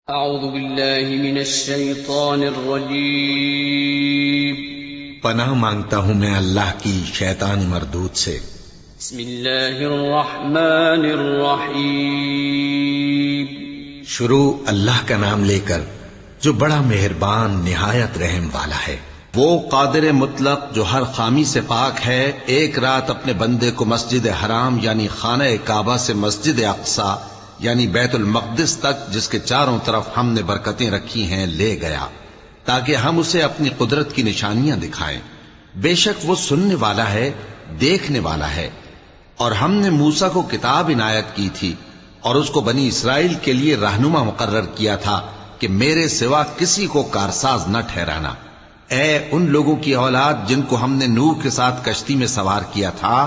اعوذ باللہ من الشیطان الرجیم پناہ مانگتا ہوں میں اللہ کی شیطان مردود سے۔ بسم اللہ الرحمن الرحیم شروع اللہ کا نام لے کر جو بڑا مہربان نہایت رحم والا ہے۔ وہ قادر مطلق جو ہر خامی سے پاک ہے، ایک رات اپنے بندے کو مسجد حرام یعنی خانہ کعبہ سے مسجد اقصی یعنی بیت المقدس تک، جس کے چاروں طرف ہم نے برکتیں رکھی ہیں، لے گیا تاکہ ہم اسے اپنی قدرت کی نشانیاں دکھائیں۔ بے شک وہ سننے والا ہے، دیکھنے والا ہے۔ اور ہم نے موسیٰ کو کتاب عنایت کی تھی اور اس کو بنی اسرائیل کے لیے رہنما مقرر کیا تھا کہ میرے سوا کسی کو کارساز نہ ٹھہرانا۔ اے ان لوگوں کی اولاد جن کو ہم نے نوح کے ساتھ کشتی میں سوار کیا تھا،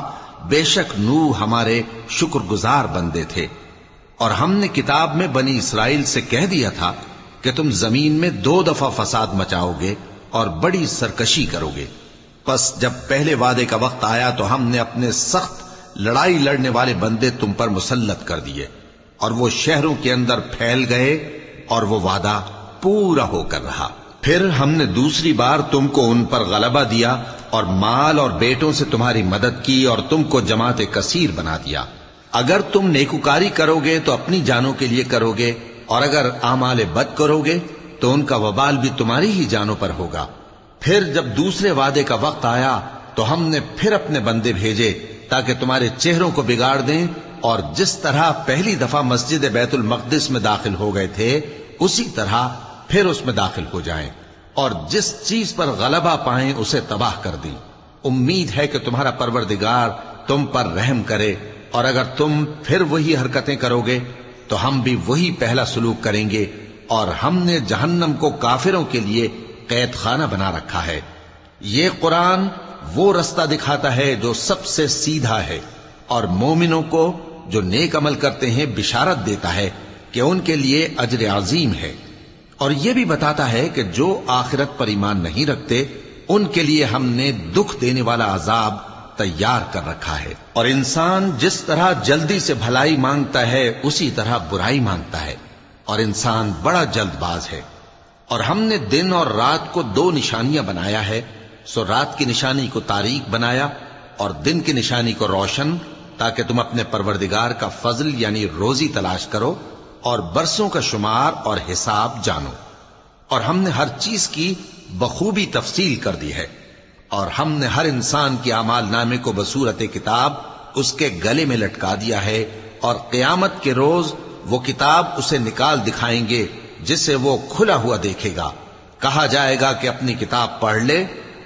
بے شک نوح ہمارے شکر گزار بندے تھے۔ اور ہم نے کتاب میں بنی اسرائیل سے کہہ دیا تھا کہ تم زمین میں 2 دفعہ فساد مچاؤ گے اور بڑی سرکشی کرو گے۔ پس جب پہلے وعدے کا وقت آیا تو ہم نے اپنے سخت لڑائی لڑنے والے بندے تم پر مسلط کر دیے، اور وہ شہروں کے اندر پھیل گئے اور وہ وعدہ پورا ہو کر رہا۔ پھر ہم نے دوسری بار تم کو ان پر غلبہ دیا اور مال اور بیٹوں سے تمہاری مدد کی اور تم کو جماعت کثیر بنا دیا۔ اگر تم نیکوکاری کرو گے تو اپنی جانوں کے لیے کرو گے، اور اگر اعمال بد کرو گے تو ان کا وبال بھی تمہاری ہی جانوں پر ہوگا۔ پھر جب دوسرے وعدے کا وقت آیا تو ہم نے پھر اپنے بندے بھیجے تاکہ تمہارے چہروں کو بگاڑ دیں، اور جس طرح پہلی دفعہ مسجد بیت المقدس میں داخل ہو گئے تھے اسی طرح پھر اس میں داخل ہو جائیں، اور جس چیز پر غلبہ پائیں اسے تباہ کر دیں۔ امید ہے کہ تمہارا پروردگار تم پر رحم کرے، اور اگر تم پھر وہی حرکتیں کرو گے تو ہم بھی وہی پہلا سلوک کریں گے، اور ہم نے جہنم کو کافروں کے لیے قید خانہ بنا رکھا ہے۔ یہ قرآن وہ رستہ دکھاتا ہے جو سب سے سیدھا ہے، اور مومنوں کو جو نیک عمل کرتے ہیں بشارت دیتا ہے کہ ان کے لیے اجر عظیم ہے، اور یہ بھی بتاتا ہے کہ جو آخرت پر ایمان نہیں رکھتے ان کے لیے ہم نے دکھ دینے والا عذاب تیار کر رکھا ہے۔ اور انسان جس طرح جلدی سے بھلائی مانگتا ہے اسی طرح برائی مانگتا ہے، اور انسان بڑا جلد باز ہے۔ اور ہم نے دن اور رات کو 2 نشانیاں بنایا ہے، سو رات کی نشانی کو تاریک بنایا اور دن کی نشانی کو روشن، تاکہ تم اپنے پروردگار کا فضل یعنی روزی تلاش کرو اور برسوں کا شمار اور حساب جانو۔ اور ہم نے ہر چیز کی بخوبی تفصیل کر دی ہے، اور ہم نے ہر انسان کی اعمال نامے کو بصورت کتاب اس کے گلے میں لٹکا دیا ہے، اور قیامت کے روز وہ کتاب اسے نکال دکھائیں گے جسے وہ کھلا ہوا دیکھے گا۔ کہا جائے گا کہ اپنی کتاب پڑھ لے،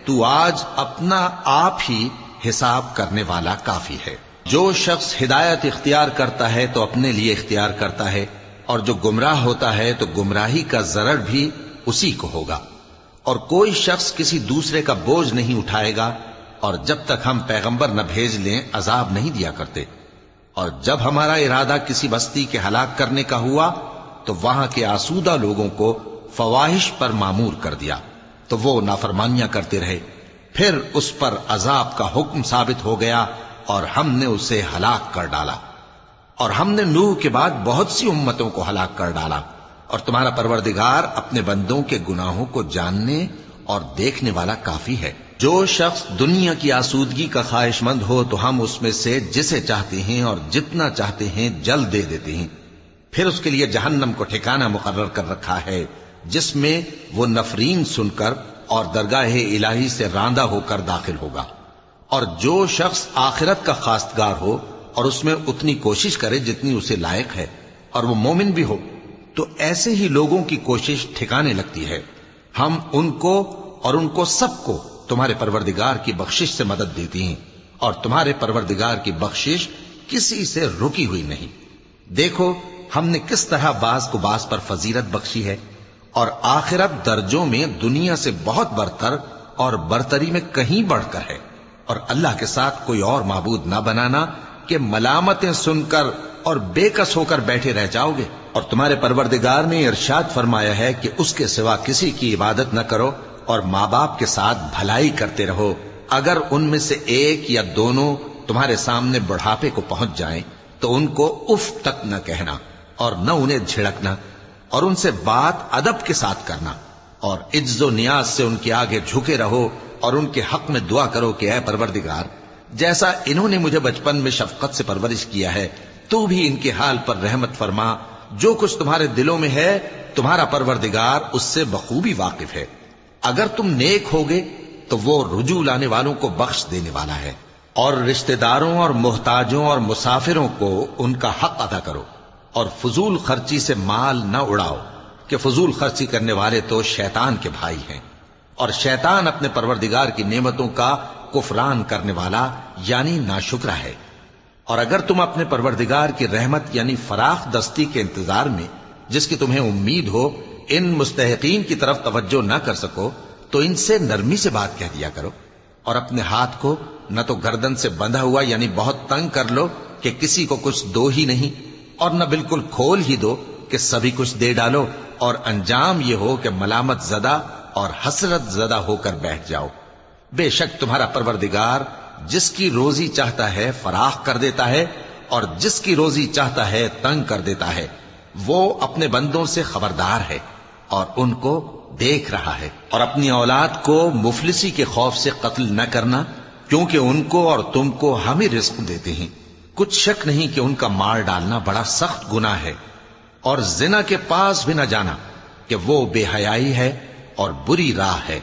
تو آج اپنا آپ ہی حساب کرنے والا کافی ہے۔ جو شخص ہدایت اختیار کرتا ہے تو اپنے لیے اختیار کرتا ہے، اور جو گمراہ ہوتا ہے تو گمراہی کا ضرر بھی اسی کو ہوگا۔ اور کوئی شخص کسی دوسرے کا بوجھ نہیں اٹھائے گا، اور جب تک ہم پیغمبر نہ بھیج لیں عذاب نہیں دیا کرتے۔ اور جب ہمارا ارادہ کسی بستی کے ہلاک کرنے کا ہوا تو وہاں کے آسودہ لوگوں کو فواحش پر معمور کر دیا، تو وہ نافرمانیاں کرتے رہے۔ پھر اس پر عذاب کا حکم ثابت ہو گیا اور ہم نے اسے ہلاک کر ڈالا۔ اور ہم نے نوح کے بعد بہت سی امتوں کو ہلاک کر ڈالا، اور تمہارا پروردگار اپنے بندوں کے گناہوں کو جاننے اور دیکھنے والا کافی ہے۔ جو شخص دنیا کی آسودگی کا خواہش مند ہو تو ہم اس میں سے جسے چاہتے ہیں اور جتنا چاہتے ہیں جلد دے دیتے ہیں۔ پھر اس کے لیے جہنم کو ٹھکانہ مقرر کر رکھا ہے، جس میں وہ نفرین سن کر اور درگاہ الہی سے راندہ ہو کر داخل ہوگا۔ اور جو شخص آخرت کا خواستگار ہو اور اس میں اتنی کوشش کرے جتنی اسے لائق ہے، اور وہ مومن بھی ہو، تو ایسے ہی لوگوں کی کوشش ٹھکانے لگتی ہے۔ ہم ان کو اور ان کو سب کو تمہارے پروردگار کی بخشش سے مدد دیتی ہیں، اور تمہارے پروردگار کی بخشش کسی سے رکی ہوئی نہیں۔ دیکھو ہم نے کس طرح بعض کو بعض پر فضیلت بخشی ہے، اور آخرت درجوں میں دنیا سے بہت برتر اور برتری میں کہیں بڑھ کر ہے۔ اور اللہ کے ساتھ کوئی اور معبود نہ بنانا کہ ملامتیں سن کر اور بے کس ہو کر بیٹھے رہ جاؤ گے۔ اور تمہارے پروردگار نے ارشاد فرمایا ہے کہ اس کے سوا کسی کی عبادت نہ کرو، اور ماں باپ کے ساتھ بھلائی کرتے رہو۔ اگر ان میں سے ایک یا دونوں تمہارے سامنے بڑھاپے کو پہنچ جائیں تو ان کو اف تک نہ کہنا اور نہ انہیں جھڑکنا، اور ان سے بات ادب کے ساتھ کرنا، اور عجز و نیاز سے ان کے آگے جھکے رہو اور ان کے حق میں دعا کرو کہ اے پروردگار، جیسا انہوں نے مجھے بچپن میں شفقت سے پرورش کیا ہے، تو بھی ان کے حال پر رحمت فرما۔ جو کچھ تمہارے دلوں میں ہے تمہارا پروردگار اس سے بخوبی واقف ہے۔ اگر تم نیک ہوگے تو وہ رجوع لانے والوں کو بخش دینے والا ہے۔ اور رشتہ داروں اور محتاجوں اور مسافروں کو ان کا حق ادا کرو، اور فضول خرچی سے مال نہ اڑاؤ، کہ فضول خرچی کرنے والے تو شیطان کے بھائی ہیں، اور شیطان اپنے پروردگار کی نعمتوں کا کفران کرنے والا یعنی ناشکرا ہے۔ اور اگر تم اپنے پروردگار کی رحمت یعنی فراخ دستی کے انتظار میں، جس کی تمہیں امید ہو، ان مستحقین کی طرف توجہ نہ کر سکو تو ان سے نرمی سے بات کہہ دیا کرو، اور اپنے ہاتھ کو نہ تو گردن سے بندھا ہوا یعنی بہت تنگ کر لو کہ کسی کو کچھ دو ہی نہیں، اور نہ بالکل کھول ہی دو کہ سبھی کچھ دے ڈالو، اور انجام یہ ہو کہ ملامت زدہ اور حسرت زدہ ہو کر بیٹھ جاؤ۔ بے شک تمہارا پروردگار جس کی روزی چاہتا ہے فراخ کر دیتا ہے، اور جس کی روزی چاہتا ہے تنگ کر دیتا ہے۔ وہ اپنے بندوں سے خبردار ہے اور ان کو دیکھ رہا ہے۔ اور اپنی اولاد کو مفلسی کے خوف سے قتل نہ کرنا، کیونکہ ان کو اور تم کو ہم ہی رزق دیتے ہیں۔ کچھ شک نہیں کہ ان کا مار ڈالنا بڑا سخت گناہ ہے، اور زنا کے پاس بھی نہ جانا کہ وہ بے حیائی ہے اور بری راہ ہے۔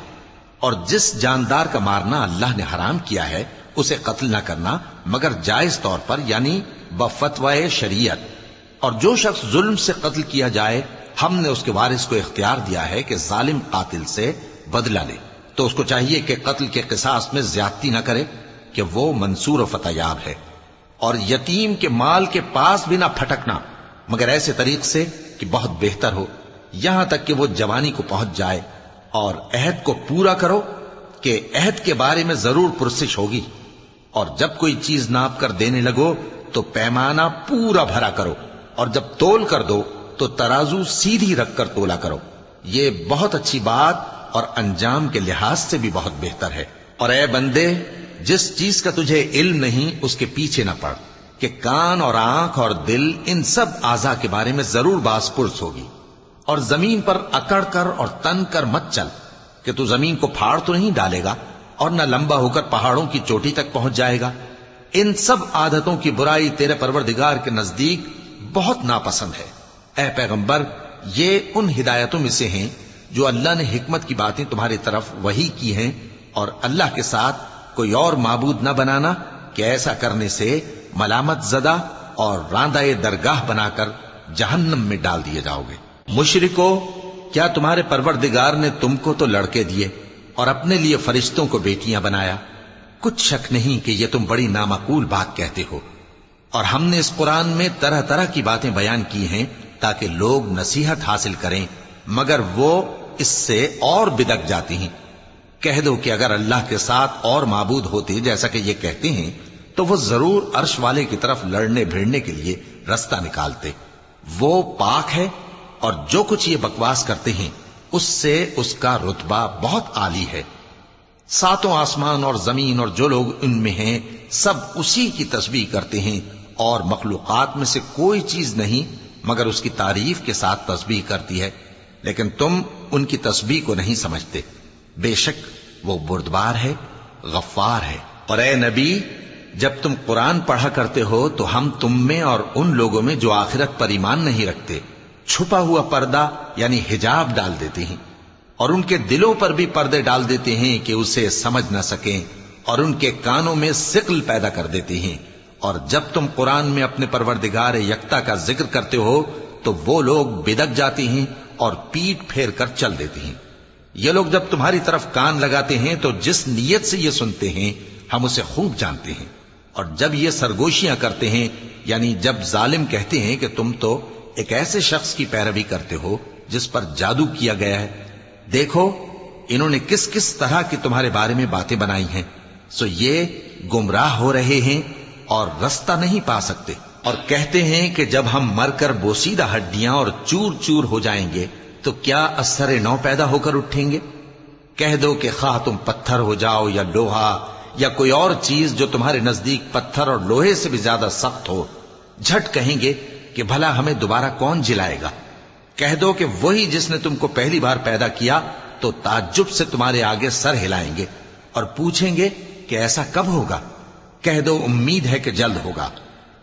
اور جس جاندار کا مارنا اللہ نے حرام کیا ہے اسے قتل نہ کرنا مگر جائز طور پر یعنی بفتوائے شریعت۔ اور جو شخص ظلم سے قتل کیا جائے ہم نے اس کے وارث کو اختیار دیا ہے کہ ظالم قاتل سے بدلہ لے، تو اس کو چاہیے کہ قتل کے قصاص میں زیادتی نہ کرے، کہ وہ منصور و فتح یاب ہے۔ اور یتیم کے مال کے پاس بھی نہ پھٹکنا مگر ایسے طریق سے کہ بہت بہتر ہو، یہاں تک کہ وہ جوانی کو پہنچ جائے۔ اور عہد کو پورا کرو کہ عہد کے بارے میں ضرور پرسش ہوگی، اور جب کوئی چیز ناپ کر دینے لگو تو پیمانہ پورا بھرا کرو، اور جب تول کر دو تو ترازو سیدھی رکھ کر تولا کرو، یہ بہت اچھی بات اور انجام کے لحاظ سے بھی بہت بہتر ہے۔ اور اے بندے، جس چیز کا تجھے علم نہیں اس کے پیچھے نہ پڑ، کہ کان اور آنکھ اور دل ان سب اعضاء کے بارے میں ضرور باز پرس ہوگی۔ اور زمین پر اکڑ کر اور تن کر مت چل، کہ تو زمین کو پھاڑ تو نہیں ڈالے گا اور نہ لمبا ہو کر پہاڑوں کی چوٹی تک پہنچ جائے گا۔ ان سب عادتوں کی برائی تیرے پروردگار کے نزدیک بہت ناپسند ہے۔ اے پیغمبر، یہ ان ہدایتوں میں سے ہیں جو اللہ نے حکمت کی باتیں تمہاری طرف وحی کی ہیں، اور اللہ کے ساتھ کوئی اور معبود نہ بنانا، کہ ایسا کرنے سے ملامت زدہ اور راندہ درگاہ بنا کر جہنم میں ڈال دیے جاؤ گے۔ مشرکو، کیا تمہارے پروردگار نے تم کو تو لڑکے دیے اور اپنے لیے فرشتوں کو بیٹیاں بنایا؟ کچھ شک نہیں کہ یہ تم بڑی نامعقول بات کہتے ہو، اور ہم نے اس قرآن میں طرح طرح کی باتیں بیان کی ہیں تاکہ لوگ نصیحت حاصل کریں، مگر وہ اس سے اور بدک جاتی ہیں۔ کہہ دو کہ اگر اللہ کے ساتھ اور معبود ہوتے جیسا کہ یہ کہتے ہیں تو وہ ضرور عرش والے کی طرف لڑنے بھیڑنے کے لیے رستہ نکالتے۔ وہ پاک ہے، اور جو کچھ یہ بکواس کرتے ہیں اس سے اس کا رتبہ بہت عالی ہے۔ ساتوں آسمان اور زمین اور جو لوگ ان میں ہیں سب اسی کی تسبیح کرتے ہیں، اور مخلوقات میں سے کوئی چیز نہیں مگر اس کی تعریف کے ساتھ تسبیح کرتی ہے، لیکن تم ان کی تسبیح کو نہیں سمجھتے۔ بے شک وہ بردبار ہے، غفار ہے۔ اور اے نبی، جب تم قرآن پڑھا کرتے ہو تو ہم تم میں اور ان لوگوں میں جو آخرت پر ایمان نہیں رکھتے چھپا ہوا پردہ یعنی حجاب ڈال دیتے ہیں، اور ان کے دلوں پر بھی پردے ڈال دیتے ہیں کہ اسے سمجھ نہ سکیں، اور ان کے کانوں میں ثقل پیدا کر دیتے ہیں۔ اور جب تم قرآن میں اپنے پروردگار یکتا کا ذکر کرتے ہو تو وہ لوگ بدک جاتے ہیں اور پیٹ پھیر کر چل دیتے ہیں۔ یہ لوگ جب تمہاری طرف کان لگاتے ہیں تو جس نیت سے یہ سنتے ہیں ہم اسے خوب جانتے ہیں، اور جب یہ سرگوشیاں کرتے ہیں یعنی جب ظالم کہتے ہیں کہ تم تو ایک ایسے شخص کی پیروی کرتے ہو جس پر جادو کیا گیا ہے، دیکھو انہوں نے کس کس طرح کی تمہارے بارے میں باتیں بنائی ہیں، سو یہ گمراہ ہو رہے ہیں اور رستہ نہیں پا سکتے۔ اور کہتے ہیں کہ جب ہم مر کر بوسیدہ ہڈیاں اور چور چور ہو جائیں گے تو کیا اثر نو پیدا ہو کر اٹھیں گے؟ کہہ دو کہ خواہ تم پتھر ہو جاؤ یا لوہا یا کوئی اور چیز جو تمہارے نزدیک پتھر اور لوہے سے بھی زیادہ سخت ہو، جھٹ کہیں گے کہ بھلا ہمیں دوبارہ کون جلائے گا؟ کہہ دو کہ وہی جس نے تم کو پہلی بار پیدا کیا تو تعجب سے تمہارے آگے سر ہلائیں گے اور پوچھیں گے کہ ایسا کب ہوگا؟ کہہ دو امید ہے کہ جلد ہوگا۔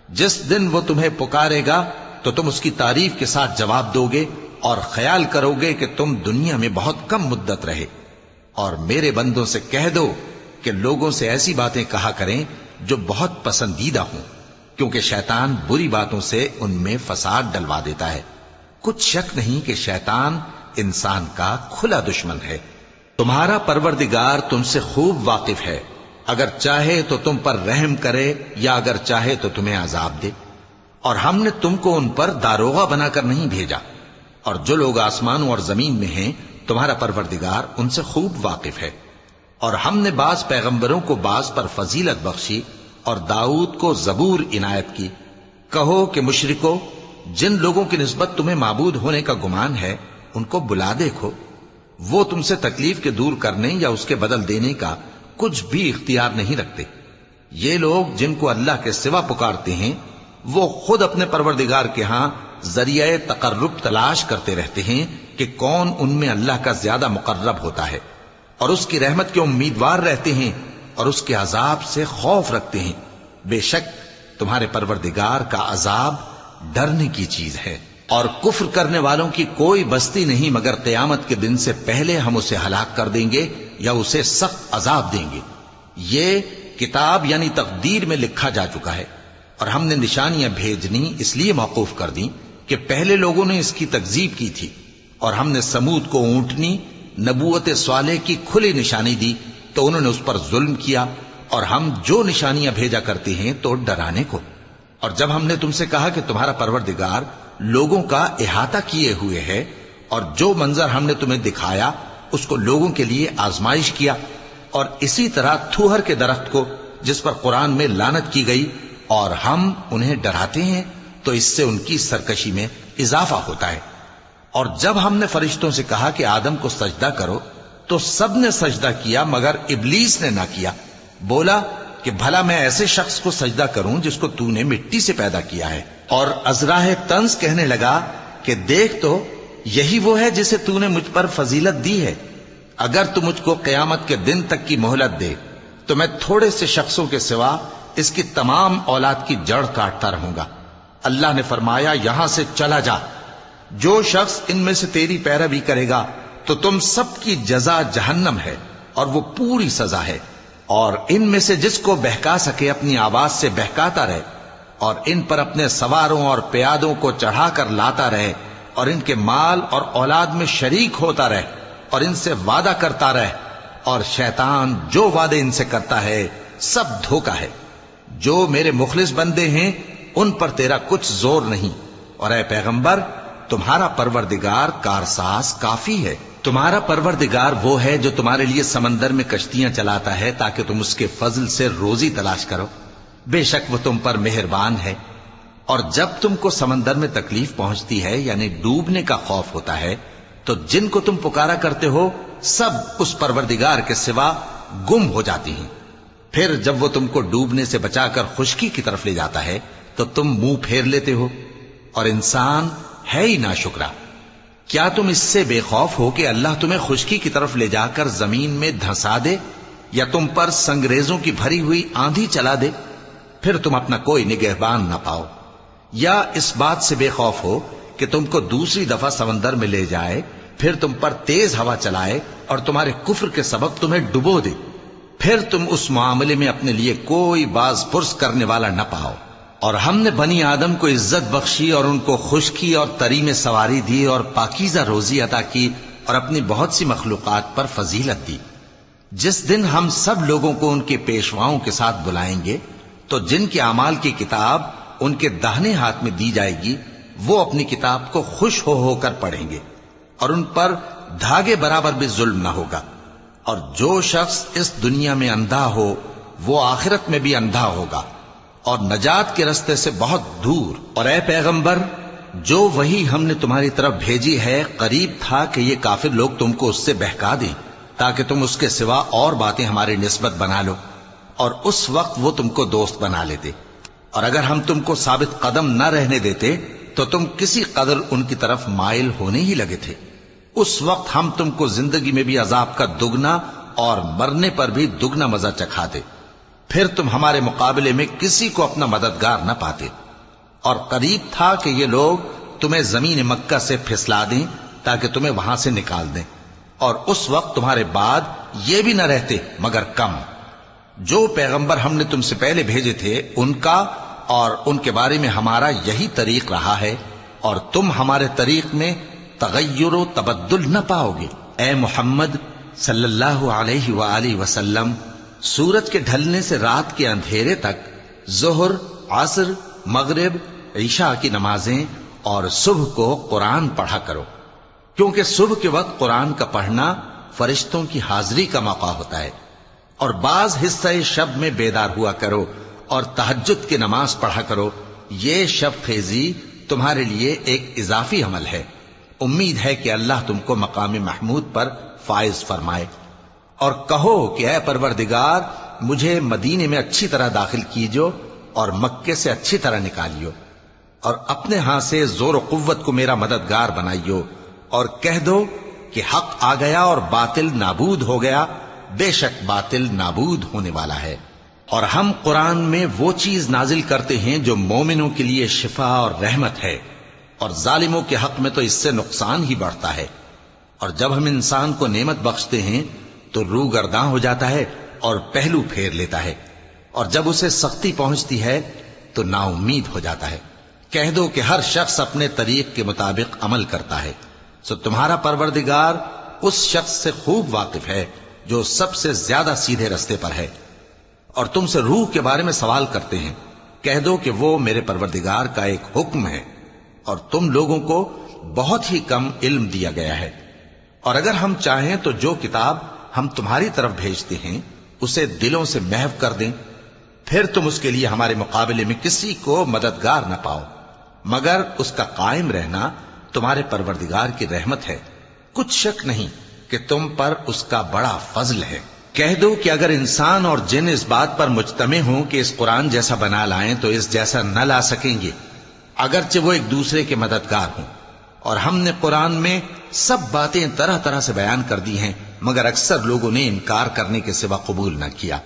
جس دن وہ تمہیں پکارے گا تو تم اس کی تعریف کے ساتھ جواب دو گے اور خیال کرو گے کہ تم دنیا میں بہت کم مدت رہے۔ اور میرے بندوں سے کہہ دو کہ لوگوں سے ایسی باتیں کہا کریں جو بہت پسندیدہ ہوں، کیونکہ شیطان بری باتوں سے ان میں فساد ڈلوا دیتا ہے۔ کچھ شک نہیں کہ شیطان انسان کا کھلا دشمن ہے۔ تمہارا پروردگار تم سے خوب واقف ہے، اگر چاہے تو تم پر رحم کرے یا اگر چاہے تو تمہیں عذاب دے۔ اور ہم نے تم کو ان پر داروغہ بنا کر نہیں بھیجا، اور جو لوگ آسمانوں اور زمین میں ہیں تمہارا پروردگار ان سے خوب واقف ہے۔ اور ہم نے بعض پیغمبروں کو بعض پر فضیلت بخشی اور داؤد کو زبور عنایت کی۔ کہو کہ مشرکو، جن لوگوں کی نسبت تمہیں معبود ہونے کا گمان ہے ان کو بلا دیکھو، وہ تم سے تکلیف کے دور کرنے یا اس کے بدل دینے کا کچھ بھی اختیار نہیں رکھتے۔ یہ لوگ جن کو اللہ کے سوا پکارتے ہیں وہ خود اپنے پروردگار کے ہاں ذریعہ تقرب تلاش کرتے رہتے ہیں کہ کون ان میں اللہ کا زیادہ مقرب ہوتا ہے، اور اس کی رحمت کے امیدوار رہتے ہیں اور اس کے عذاب سے خوف رکھتے ہیں۔ بے شک تمہارے پروردگار کا عذاب ڈرنے کی چیز ہے۔ اور کفر کرنے والوں کی کوئی بستی نہیں مگر قیامت کے دن سے پہلے ہم اسے ہلاک کر دیں گے یا اسے سخت عذاب دیں گے۔ یہ کتاب یعنی تقدیر میں لکھا جا چکا ہے، اور ہم نے نشانیاں بھیجنی اس لیے موقوف کر دیں کہ پہلے لوگوں نے اس کی تکذیب کی تھی، اور ہم نے سمود کو اونٹنی نبوت صالح کی کھلی نشانی دی تو انہوں نے اس پر ظلم کیا، اور ہم جو نشانیاں بھیجا کرتے ہیں تو ڈرانے کو۔ اور جب ہم نے تم سے کہا کہ تمہارا پروردگار لوگوں کا احاطہ کیے ہوئے ہے، اور جو منظر ہم نے تمہیں دکھایا اس کو لوگوں کے لیے آزمائش کیا، اور اسی طرح تھوہر کے درخت کو جس پر قرآن میں لعنت کی گئی، اور ہم انہیں ڈراتے ہیں تو اس سے ان کی سرکشی میں اضافہ ہوتا ہے۔ اور جب ہم نے فرشتوں سے کہا کہ آدم کو سجدہ کرو تو سب نے سجدہ کیا مگر ابلیس نے نہ کیا، بولا کہ بھلا میں ایسے شخص کو سجدہ کروں جس کو تو نے مٹی سے پیدا کیا ہے۔ اور ازراہ طنز کہنے لگا کہ دیکھ تو یہی وہ ہے جسے تو نے مجھ پر فضیلت دی ہے، اگر تو مجھ کو قیامت کے دن تک کی مہلت دے تو میں تھوڑے سے شخصوں کے سوا اس کی تمام اولاد کی جڑ کاٹتا رہوں گا۔ اللہ نے فرمایا یہاں سے چلا جا، جو شخص ان میں سے تیری پیروی کرے گا تو تم سب کی جزا جہنم ہے اور وہ پوری سزا ہے، اور ان میں سے جس کو بہکا سکے اپنی آواز سے بہکاتا رہے، اور ان پر اپنے سواروں اور پیادوں کو چڑھا کر لاتا رہے، اور ان کے مال اور اولاد میں شریک ہوتا رہے، اور ان سے وعدہ کرتا رہے، اور شیطان جو وعدے ان سے کرتا ہے سب دھوکہ ہے۔ جو میرے مخلص بندے ہیں ان پر تیرا کچھ زور نہیں، اور اے پیغمبر تمہارا پروردگار کارساز کافی ہے۔ تمہارا پروردگار وہ ہے جو تمہارے لیے سمندر میں کشتیاں چلاتا ہے تاکہ تم اس کے فضل سے روزی تلاش کرو، بے شک وہ تم پر مہربان ہے۔ اور جب تم کو سمندر میں تکلیف پہنچتی ہے یعنی ڈوبنے کا خوف ہوتا ہے تو جن کو تم پکارا کرتے ہو سب اس پروردگار کے سوا گم ہو جاتی ہیں۔ پھر جب وہ تم کو ڈوبنے سے بچا کر خشکی کی طرف لے جاتا ہے تو تم منہ پھیر لیتے ہو، اور انسان ہے ہی ناشکرا۔ کیا تم اس سے بے خوف ہو کہ اللہ تمہیں خشکی کی طرف لے جا کر زمین میں دھنسا دے یا تم پر سنگریزوں کی بھری ہوئی آندھی چلا دے، پھر تم اپنا کوئی نگہبان نہ پاؤ؟ یا اس بات سے بے خوف ہو کہ تم کو دوسری دفعہ سمندر میں لے جائے، پھر تم پر تیز ہوا چلائے اور تمہارے کفر کے سبب تمہیں ڈبو دے، پھر تم اس معاملے میں اپنے لیے کوئی باز پرس کرنے والا نہ پاؤ؟ اور ہم نے بنی آدم کو عزت بخشی اور ان کو خشکی اور تری میں سواری دی اور پاکیزہ روزی عطا کی اور اپنی بہت سی مخلوقات پر فضیلت دی۔ جس دن ہم سب لوگوں کو ان کے پیشواؤں کے ساتھ بلائیں گے تو جن کے اعمال کی کتاب ان کے داہنے ہاتھ میں دی جائے گی وہ اپنی کتاب کو خوش ہو کر پڑھیں گے، اور ان پر دھاگے برابر بھی ظلم نہ ہوگا۔ اور جو شخص اس دنیا میں اندھا ہو وہ آخرت میں بھی اندھا ہوگا اور نجات کے رستے سے بہت دور۔ اور اے پیغمبر جو وحی ہم نے تمہاری طرف بھیجی ہے قریب تھا کہ یہ کافر لوگ تم کو اس سے بہکا دیں تاکہ تم اس کے سوا اور باتیں ہماری نسبت بنا لو، اور اس وقت وہ تم کو دوست بنا لیتے۔ اور اگر ہم تم کو ثابت قدم نہ رہنے دیتے تو تم کسی قدر ان کی طرف مائل ہونے ہی لگے تھے۔ اس وقت ہم تم کو زندگی میں بھی عذاب کا دگنا اور مرنے پر بھی دگنا مزہ چکھاتے، پھر تم ہمارے مقابلے میں کسی کو اپنا مددگار نہ پاتے، اور قریب تھا کہ یہ لوگ تمہیں زمین مکہ سے پھسلا دیں تاکہ تمہیں وہاں سے نکال دیں، اور اس وقت تمہارے بعد یہ بھی نہ رہتے مگر کم۔ جو پیغمبر ہم نے تم سے پہلے بھیجے تھے ان کا اور ان کے بارے میں ہمارا یہی طریق رہا ہے، اور تم ہمارے طریق میں تغیر و تبدل نہ پاؤ گے۔ اے محمد صلی اللہ علیہ وآلہ وسلم، سورج کے ڈھلنے سے رات کے اندھیرے تک ظہر، عصر، مغرب، عشاء کی نمازیں اور صبح کو قرآن پڑھا کرو، کیونکہ صبح کے وقت قرآن کا پڑھنا فرشتوں کی حاضری کا موقع ہوتا ہے، اور بعض حصہ شب میں بیدار ہوا کرو اور تہجد کی نماز پڑھا کرو۔ یہ شب خیزی تمہارے لیے ایک اضافی عمل ہے۔ امید ہے کہ اللہ تم کو مقام محمود پر فائز فرمائے۔ اور کہو کہ اے پروردگار، مجھے مدینے میں اچھی طرح داخل کیجو اور مکے سے اچھی طرح نکالیو، اور اپنے ہاں سے زور و قوت کو میرا مددگار بنائیو، اور کہہ دو کہ حق آ گیا اور باطل نابود ہو گیا، بے شک باطل نابود ہونے والا ہے۔ اور ہم قرآن میں وہ چیز نازل کرتے ہیں جو مومنوں کے لیے شفا اور رحمت ہے، اور ظالموں کے حق میں تو اس سے نقصان ہی بڑھتا ہے۔ اور جب ہم انسان کو نعمت بخشتے ہیں تو روح گرداں ہو جاتا ہے اور پہلو پھیر لیتا ہے، اور جب اسے سختی پہنچتی ہے تو نا امید ہو جاتا ہے۔ کہہ دو کہ ہر شخص اپنے طریق کے مطابق عمل کرتا ہے، سو تمہارا پروردگار اس شخص سے خوب واقف ہے جو سب سے زیادہ سیدھے رستے پر ہے۔ اور تم سے روح کے بارے میں سوال کرتے ہیں، کہہ دو کہ وہ میرے پروردگار کا ایک حکم ہے، اور تم لوگوں کو بہت ہی کم علم دیا گیا ہے۔ اور اگر ہم چاہیں تو جو کتاب ہم تمہاری طرف بھیجتے ہیں اسے دلوں سے محو کر دیں، پھر تم اس کے لیے ہمارے مقابلے میں کسی کو مددگار نہ پاؤ، مگر اس کا قائم رہنا تمہارے پروردگار کی رحمت ہے، کچھ شک نہیں کہ تم پر اس کا بڑا فضل ہے۔ کہہ دو کہ اگر انسان اور جن اس بات پر مجتمع ہوں کہ اس قرآن جیسا بنا لائیں تو اس جیسا نہ لا سکیں گے، اگرچہ وہ ایک دوسرے کے مددگار ہوں۔ اور ہم نے قرآن میں سب باتیں طرح طرح سے بیان کر دی ہیں، مگر اکثر لوگوں نے انکار کرنے کے سوا قبول نہ کیا،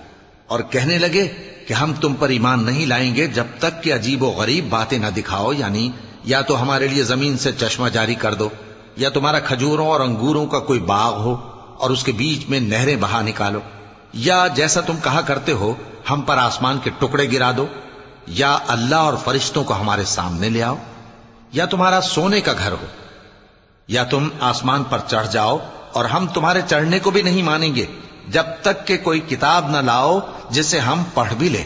اور کہنے لگے کہ ہم تم پر ایمان نہیں لائیں گے جب تک کہ عجیب و غریب باتیں نہ دکھاؤ، یعنی یا تو ہمارے لیے زمین سے چشمہ جاری کر دو، یا تمہارا کھجوروں اور انگوروں کا کوئی باغ ہو اور اس کے بیچ میں نہریں بہا نکالو، یا جیسا تم کہا کرتے ہو ہم پر آسمان کے ٹکڑے گرا دو، یا اللہ اور فرشتوں کو ہمارے سامنے لے آؤ، یا تمہارا سونے کا گھر ہو، یا تم آسمان پر چڑھ جاؤ، اور ہم تمہارے چڑھنے کو بھی نہیں مانیں گے جب تک کہ کوئی کتاب نہ لاؤ جسے ہم پڑھ بھی لیں۔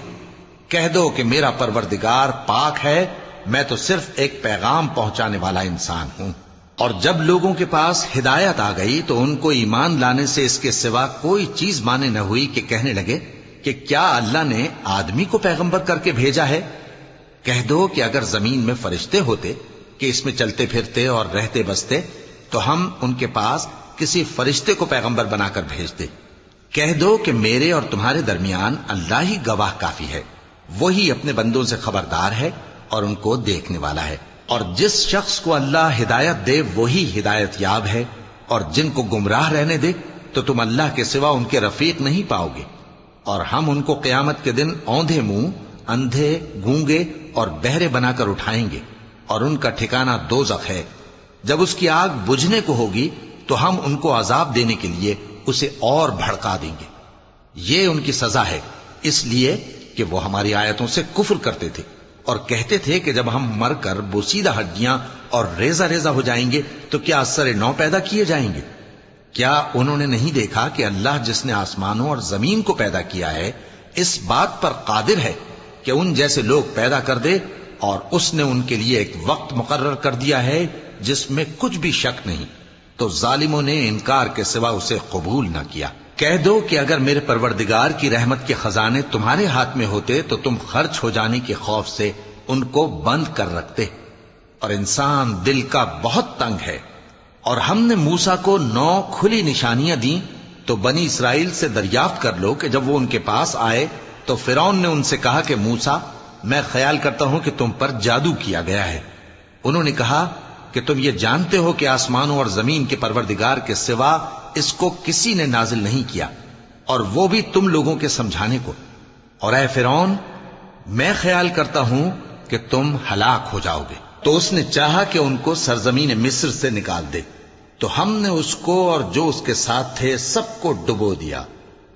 کہہ دو کہ میرا پروردگار پاک ہے، میں تو صرف ایک پیغام پہنچانے والا انسان ہوں۔ اور جب لوگوں کے پاس ہدایت آ گئی تو ان کو ایمان لانے سے اس کے سوا کوئی چیز مانے نہ ہوئی کہ کہنے لگے کہ کیا اللہ نے آدمی کو پیغمبر کر کے بھیجا ہے؟ کہہ دو کہ اگر زمین میں فرشتے ہوتے کہ اس میں چلتے پھرتے اور رہتے بستے تو ہم ان کے پاس کسی فرشتے کو پیغمبر بنا کر بھیجتے۔ کہہ دو کہ میرے اور تمہارے درمیان اللہ ہی گواہ کافی ہے، وہی اپنے بندوں سے خبردار ہے اور ان کو دیکھنے والا ہے۔ اور جس شخص کو اللہ ہدایت دے وہی ہدایت یاب ہے، اور جن کو گمراہ رہنے دے تو تم اللہ کے سوا ان کے رفیق نہیں پاؤ گے۔ اور ہم ان کو قیامت کے دن اوندھے منہ، اندھے، گونگے اور بہرے بنا کر اٹھائیں گے، اور ان کا ٹھکانہ دوزخ ہے۔ جب اس کی آگ بجھنے کو ہوگی تو ہم ان کو عذاب دینے کے لیے اسے اور بھڑکا دیں گے۔ یہ ان کی سزا ہے، اس لیے کہ وہ ہماری آیتوں سے کفر کرتے تھے اور کہتے تھے کہ جب ہم مر کر بوسیدہ ہڈیاں اور ریزہ ریزہ ہو جائیں گے تو کیا اثر نو پیدا کیے جائیں گے؟ کیا انہوں نے نہیں دیکھا کہ اللہ جس نے آسمانوں اور زمین کو پیدا کیا ہے اس بات پر قادر ہے کہ ان جیسے لوگ پیدا کر دے، اور اس نے ان کے لیے ایک وقت مقرر کر دیا ہے جس میں کچھ بھی شک نہیں، تو ظالموں نے انکار کے سوا اسے قبول نہ کیا۔ کہہ دو کہ اگر میرے پروردگار کی رحمت کے خزانے تمہارے ہاتھ میں ہوتے تو تم خرچ ہو جانے کے خوف سے ان کو بند کر رکھتے، اور انسان دل کا بہت تنگ ہے۔ اور ہم نے موسیٰ کو 9 کھلی نشانیاں دیں تو بنی اسرائیل سے دریافت کر لو کہ جب وہ ان کے پاس آئے تو فرعون نے ان سے کہا کہ موسیٰ، میں خیال کرتا ہوں کہ تم پر جادو کیا گیا ہے۔ انہوں نے کہا کہ تم یہ جانتے ہو کہ آسمانوں اور زمین کے پروردگار کے سوا اس کو کسی نے نازل نہیں کیا، اور وہ بھی تم لوگوں کے سمجھانے کو۔ اور اے فرعون، میں خیال کرتا ہوں کہ تم ہلاک ہو جاؤ گے۔ تو اس نے چاہا کہ ان کو سرزمین مصر سے نکال دے، تو ہم نے اس کو اور جو اس کے ساتھ تھے سب کو ڈبو دیا،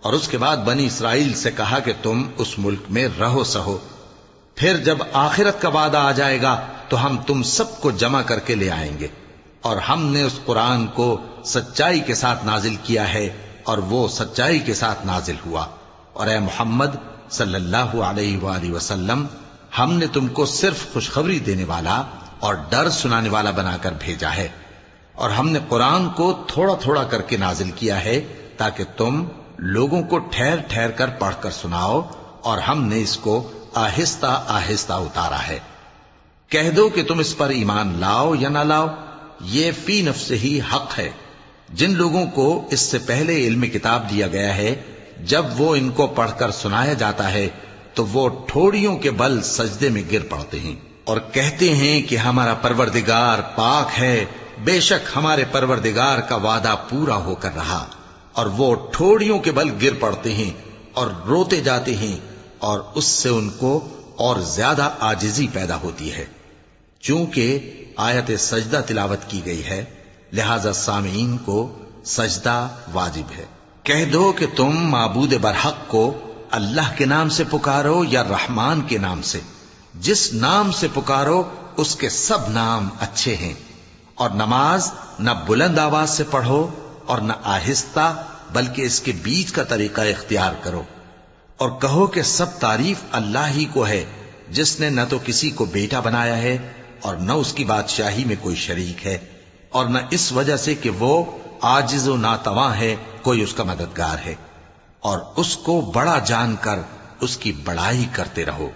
اور اس کے بعد بنی اسرائیل سے کہا کہ تم اس ملک میں رہو سہو، پھر جب آخرت کا وعدہ آ جائے گا تو ہم تم سب کو جمع کر کے لے آئیں گے۔ اور ہم نے اس قرآن کو سچائی کے ساتھ نازل کیا ہے، اور وہ سچائی کے ساتھ نازل ہوا۔ اور اے محمد صلی اللہ علیہ وآلہ وسلم، ہم نے تم کو صرف خوشخبری دینے والا اور ڈر سنانے والا بنا کر بھیجا ہے، اور ہم نے قرآن کو تھوڑا تھوڑا کر کے نازل کیا ہے تاکہ تم لوگوں کو ٹھہر ٹھہر کر پڑھ کر سناؤ، اور ہم نے اس کو آہستہ آہستہ اتارا ہے۔ کہہ دو کہ تم اس پر ایمان لاؤ یا نہ لاؤ، یہ فی نفس ہی حق ہے۔ جن لوگوں کو اس سے پہلے علم کتاب دیا گیا ہے، جب وہ ان کو پڑھ کر سنایا جاتا ہے تو وہ ٹھوڑیوں کے بل سجدے میں گر پڑتے ہیں اور کہتے ہیں کہ ہمارا پروردگار پاک ہے، بے شک ہمارے پروردگار کا وعدہ پورا ہو کر رہا۔ اور وہ ٹھوڑیوں کے بل گر پڑتے ہیں اور روتے جاتے ہیں، اور اس سے ان کو اور زیادہ عاجزی پیدا ہوتی ہے۔ چونکہ آیت سجدہ تلاوت کی گئی ہے، لہذا سامعین کو سجدہ واجب ہے۔ کہہ دو کہ تم معبود برحق کو اللہ کے نام سے پکارو یا رحمان کے نام سے، جس نام سے پکارو اس کے سب نام اچھے ہیں، اور نماز نہ بلند آواز سے پڑھو اور نہ آہستہ، بلکہ اس کے بیچ کا طریقہ اختیار کرو، اور کہو کہ سب تعریف اللہ ہی کو ہے، جس نے نہ تو کسی کو بیٹا بنایا ہے اور نہ اس کی بادشاہی میں کوئی شریک ہے، اور نہ اس وجہ سے کہ وہ عاجز و ناتواں ہے کوئی اس کا مددگار ہے، اور اس کو بڑا جان کر اس کی بڑائی کرتے رہو۔